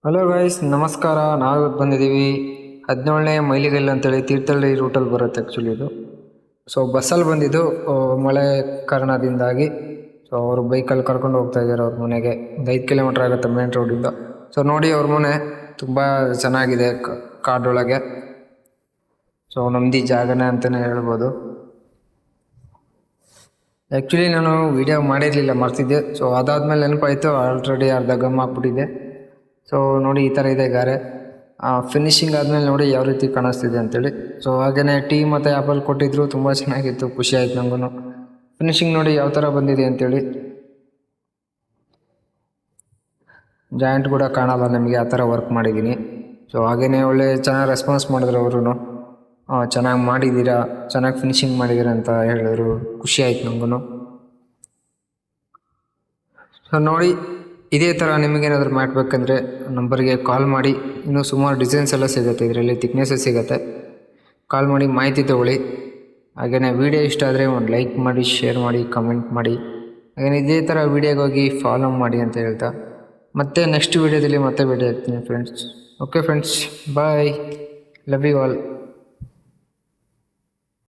Hello guys, ನಮಸ್ಕಾರ. ನಾವು ಇವತ್ತು ಬಂದಿದ್ದೀವಿ 17ನೇ ಮೈಲಿಗಲ್ಲು ಅಂತೇಳಿ ತೀರ್ಥಹಳ್ಳಿ ರೂಟಲ್ಲಿ ಬರುತ್ತೆ ಆ್ಯಕ್ಚುಲಿ ಇದು. ಸೊ ಬಸ್ಸಲ್ಲಿ ಬಂದಿದ್ದು ಮಳೆ ಕಾರಣದಿಂದಾಗಿ. ಸೊ ಅವರು ಬೈಕಲ್ಲಿ ಕರ್ಕೊಂಡು ಹೋಗ್ತಾ ಇದ್ದಾರೆ ಅವ್ರ ಮನೆಗೆ. ಒಂದು 5 ಕಿಲೋಮೀಟ್ರ್ ಆಗುತ್ತೆ ಮೇನ್ ರೋಡಿಂದ. ಸೊ ನೋಡಿ ಅವ್ರ ಮನೆ ತುಂಬ ಚೆನ್ನಾಗಿದೆ ಕಾಡೊಳಗೆ. ಸೊ ನಮ್ಮದು ಜಾಗನೇ ಅಂತಲೇ ಹೇಳ್ಬೋದು. ಆ್ಯಕ್ಚುಲಿ ನಾನು ವೀಡಿಯೋ ಮಾಡಿರಲಿಲ್ಲ, ಮರ್ತಿದ್ದೆ. ಸೊ ಅದಾದಮೇಲೆ ನೆನಪಾಯಿತು, ಆಲ್ರೆಡಿ ಅರ್ಧ ಗಮ್ ಹಾಕ್ಬಿಟ್ಟಿದೆ. ಸೊ ನೋಡಿ ಈ ಥರ ಇದೆ ಗಾರೆ. ಫಿನಿಶಿಂಗ್ ಆದಮೇಲೆ ನೋಡಿ ಯಾವ ರೀತಿ ಕಾಣಿಸ್ತಿದೆ ಅಂತೇಳಿ. ಸೊ ಹಾಗೆಯೇ ಟೀ ಮತ್ತು ಆ್ಯಪಲ್ ಕೊಟ್ಟಿದ್ರು, ತುಂಬ ಚೆನ್ನಾಗಿತ್ತು, ಖುಷಿ ಆಯ್ತು ನನಗೂ. ಫಿನಿಶಿಂಗ್ ನೋಡಿ ಯಾವ ಥರ ಬಂದಿದೆ ಅಂತೇಳಿ. ಜಾಯಿಂಟ್ ಕೂಡ ಕಾಣಲ್ಲ ನಮಗೆ, ಆ ಥರ ವರ್ಕ್ ಮಾಡಿದ್ದೀನಿ. ಸೊ ಹಾಗೆಯೇ ಒಳ್ಳೆ ಚೆನ್ನಾಗಿ ರೆಸ್ಪಾನ್ಸ್ ಮಾಡಿದ್ರು ಅವರು. ಚೆನ್ನಾಗಿ ಮಾಡಿದ್ದೀರಾ, ಚೆನ್ನಾಗಿ ಫಿನಿಶಿಂಗ್ ಮಾಡಿದ್ದೀರಾ ಅಂತ ಹೇಳಿದ್ರು, ಖುಷಿ ಆಯ್ತು ನನಗೂ. ಸೊ ನೋಡಿ ಇದೇ ಥರ ನಿಮಗೇನಾದರೂ ಮಾಡಬೇಕಂದ್ರೆ ನಂಬರ್ಗೆ ಕಾಲ್ ಮಾಡಿ. ಇನ್ನೂ ಸುಮಾರು ಡಿಸೈನ್ಸ್ ಎಲ್ಲ ಸಿಗುತ್ತೆ ಇದರಲ್ಲಿ, ಥಿಕ್ನೆಸ್ಸಸ್ ಸಿಗುತ್ತೆ. ಕಾಲ್ ಮಾಡಿ ಮಾಹಿತಿ ತೊಗೊಳ್ಳಿ. ಹಾಗೆಯೇ ವೀಡಿಯೋ ಇಷ್ಟ ಆದರೆ ಒಂದು ಲೈಕ್ ಮಾಡಿ, ಶೇರ್ ಮಾಡಿ, ಕಮೆಂಟ್ ಮಾಡಿ. ಹಾಗೆಯೇ ಇದೇ ಥರ ವೀಡಿಯೋಗಾಗಿ ಫಾಲೋ ಮಾಡಿ ಅಂತ ಹೇಳ್ತಾ ಮತ್ತೆ ನೆಕ್ಸ್ಟ್ ವೀಡಿಯೋದಲ್ಲಿ ಮತ್ತೆ ಭೇಟಿ ಆಗ್ತೀನಿ friends. Okay friends, bye, love you all.